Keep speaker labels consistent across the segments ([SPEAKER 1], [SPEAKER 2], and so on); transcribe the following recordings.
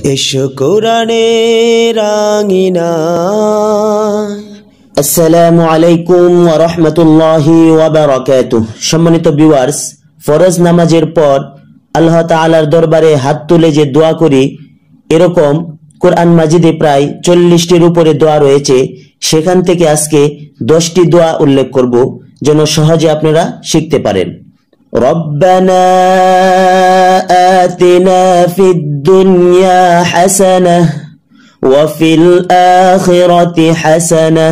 [SPEAKER 1] এসো কোরআনের আঙিনায়। আসসালামু আলাইকুম ওয়া রাহমাতুল্লাহি ওয়া বারাকাতুহু। সম্মানিত ভিউয়ার্স, ফরজ নামাজের পর আল্লাহ তাআলার দরবারে হাত তুলে যে দোয়া করি, এরকম কোরআন মাজিদে প্রায় 40টির উপরে দোয়া রয়েছে। সেখান থেকে আজকে 10টি দোয়া উল্লেখ করব, যেন সহজে আপনারা শিখতে পারেন। ربنا آتنا في الدنيا حسنة وفي الآخرة حسنة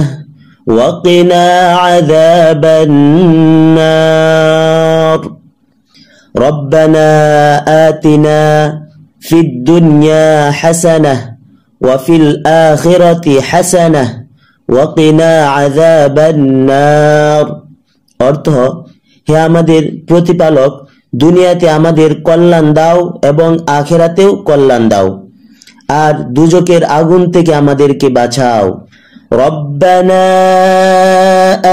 [SPEAKER 1] وقنا عذاب النار. ربنا آتنا في الدنيا حسنة وفي الآخرة حسنة وقنا عذاب النار. অর্থ, হে আমাদের প্রতিপালক, দুনিয়াতে আমাদের কল্যাণ দাও এবং আখিরাতেও কল্যাণ দাও, আর দুজকের আগুন থেকে আমাদেরকে বাঁচাও। রব্বানা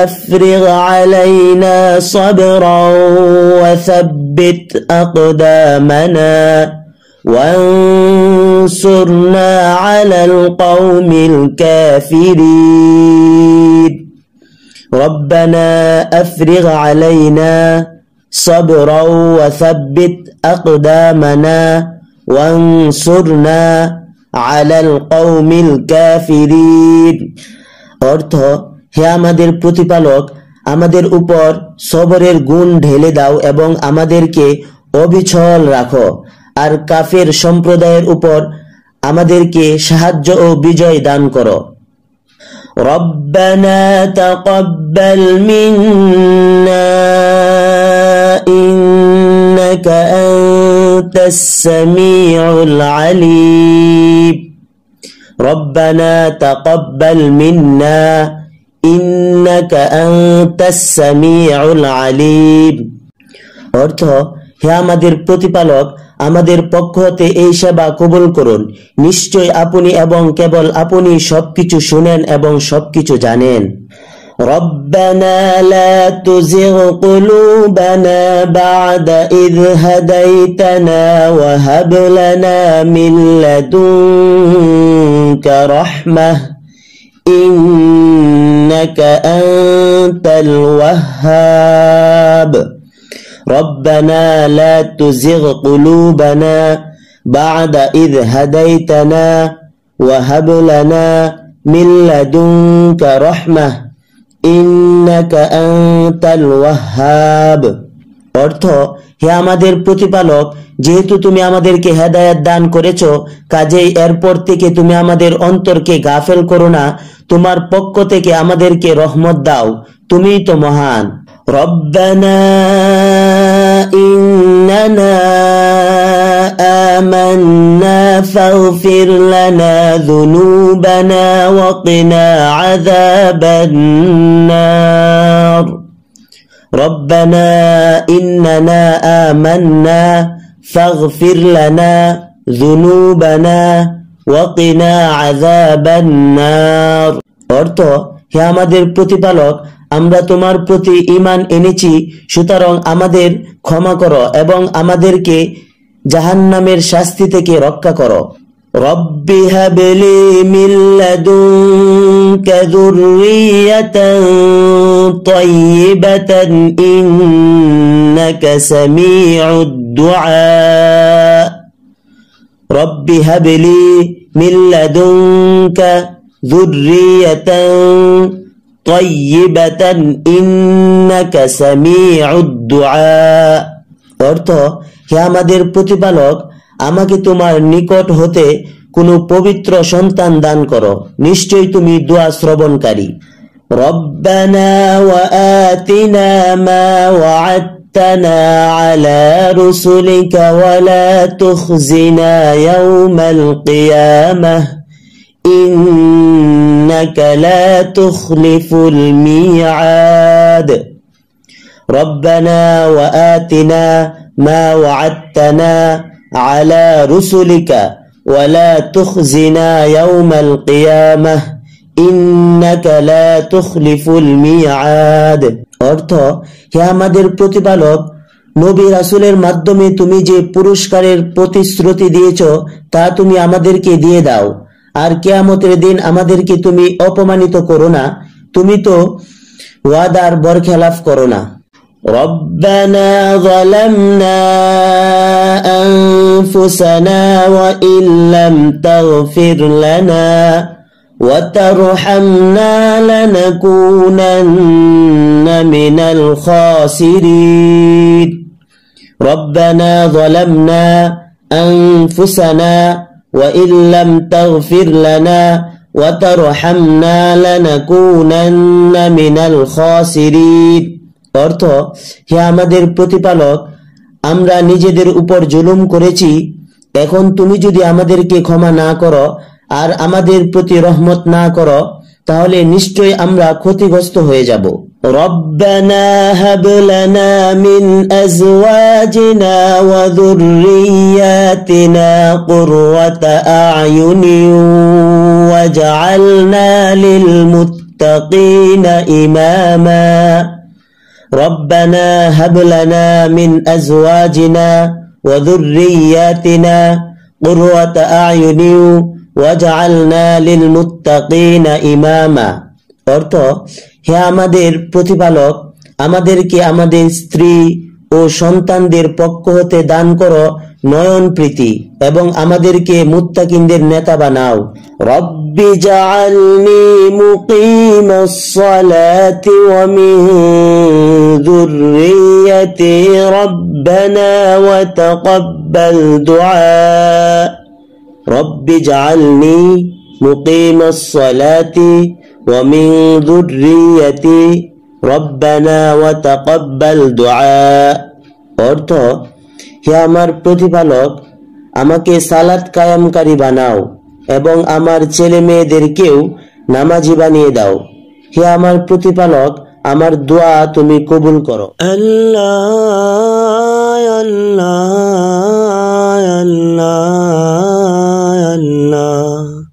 [SPEAKER 1] আফরিগ আলাইনা সাবরান ওয়া সাব্বিত আকদামানা ওয়ানসুরনা আলাল কওমিল কাফিরিন। ربنا أفرغ علينا صبرا وثبت أقدامنا وانصرنا على القوم الكافرين. অর্থ, হে আমাদের প্রতিপালক, আমাদের উপর সবরের গুণ ঢেলে দাও এবং আমাদেরকে অবিচল রাখো, আর কাফের সম্প্রদায়ের উপর আমাদেরকে সাহায্য ও বিজয় দান করো। ربنا تقبل منا إنك أنت السميع العليم. ربنا تقبل منا إنك أنت السميع العليم. অর্থ, হে আমাদের প্রতিপালক, আমাদের পক্ষ হতে এই সেবা কবুল করুন। নিশ্চয় আপনি এবং কেবল আপনি সবকিছু শুনেন এবং সবকিছু জানেন। রব্বানা লা তুযিগ কুলুবানা বা'দা ইয হাদাইতানা ওয়া হাব লানা মিন লাদুনকা রাহমাহ ইন্নাকা আনতাল ওয়াহ্হাব। ربنا لا تزغ قلوبنا بعد إذ هديتنا وهب لنا من لدنك رحمة إنك أنت الوهاب. অর্থ, হে আমাদের প্রতিপালক, যেহেতু তুমি আমাদেরকে হেদায়েত দান করেছো, কাজেই এরপর থেকে তুমি আমাদের অন্তরকে গাফেল করো না। তোমার পক্ষ থেকে আমাদেরকে রহমত দাও, তুমিই তো মহান। ربنا إننا آمنا فاغفر لنا ذنوبنا وقنا عذاب النار. ربنا إننا آمنا فاغفر لنا ذنوبنا وقنا عذاب النار. অর্থ, হে আমাদের প্রতিপালক, আমরা তোমার প্রতি ঈমান এনেছি, সুতরাং আমাদের ক্ষমা করো এবং আমাদেরকে জাহান্নামের শাস্তি থেকে রক্ষা করো। রব্বি হাবলি মিন লাদুনকা যুররিয়াতান তাইয়্যিবাতান ইন্নাকা সামিউদ দুআ। রব্বি হাবলি মিন লাদুনকা যুররিয়াতান তাইয়্যিবাতান ইন্নাকা সামিউদ দুআ। অর্থ, হে আমাদের প্রতিপালক, আমাকে তোমার নিকট হতে কোনো পবিত্র সন্তান দান করো, নিশ্চয়ই তুমি দোয়া শ্রবণকারী। রব্বানা ওয়া আতিনা মা ওয়া'আদতানা আলা রুসুলিকা ওয়া লা তুখজিনা ইয়াওমাল কিয়ামাহ إنك لا تخلف الميعاد. ربنا وآتنا ما وعدتنا على رسلك ولا تخزنا يوم القيامة إنك لا تخلف الميعاد. অর্থ, হে আমাদের প্রতিপালক, নবী রাসূলের মাধ্যমে তুমি যে পুরস্কারের প্রতিশ্রুতি দিয়েছো তা তুমি আমাদেরকে দিয়ে দাও, আর কিয়ামতের দিন আমাদেরকে তুমি অপমানিত করো না, তুমি তো ওয়াদার বরখেলাফ করো না। ربنا ظلمنا أنفسنا وإن لم تغفر لنا وترحمنا لنكونن من الخاسرين ربنا ظلمنا أنفسنا وإن لم تغفر لنا وترحمنا لنكونن من الخاسرين অর্থ, হে আমাদের প্রতিপালক, আমরা নিজেদের উপর জুলুম করেছি, এখন তুমি যদি আমাদেরকে ক্ষমা না করো আর আমাদের প্রতি রহমত না করো তাহলে নিশ্চয়ই আমরা ক্ষতিগ্রস্ত হয়ে যাব। রব্বানা হাব লানা মিন আজওয়াজিনা ওয়া যুররিয়াতিনা কুররাতা আ'য়ুনিন ওয়াজআলনা লিল মুত্তাকিনা ইমামা ربنا هب لنا من أزواجنا وذرياتنا قرة أعين واجعلنا للمتقين إماما অর্থ, হে আমাদের প্রতিপালক, আমাদেরকে আমাদের স্ত্রী ও সন্তানদের পক্ষ হতে দান করো নয়ন প্রীতি এবং আমাদেরকে মুত্তাকিনদের নেতা বানাও। রব্বি জাআলনি মুকিমাস সালাতি ওয়া মিন যুররিয়াতি রব্বানা ওয়া তাকাব্বাল দুআ রব্বি জাআলনি মুকিমাস সালাতি ওয়া মিন যুররিয়াতি রব্বানা ওয়া তাকাব্বাল দুআ অর্থ, হে আমার প্রতিপালক, আমাকে সালাত কায়েমকারী বানাও এবং আমার ছেলে মেয়েদেরকেও নামাজি বানিয়ে দাও। হে আমার প্রতিপালক, আমার দোয়া তুমি কবুল করো। আল্লাহ আল্লাহ।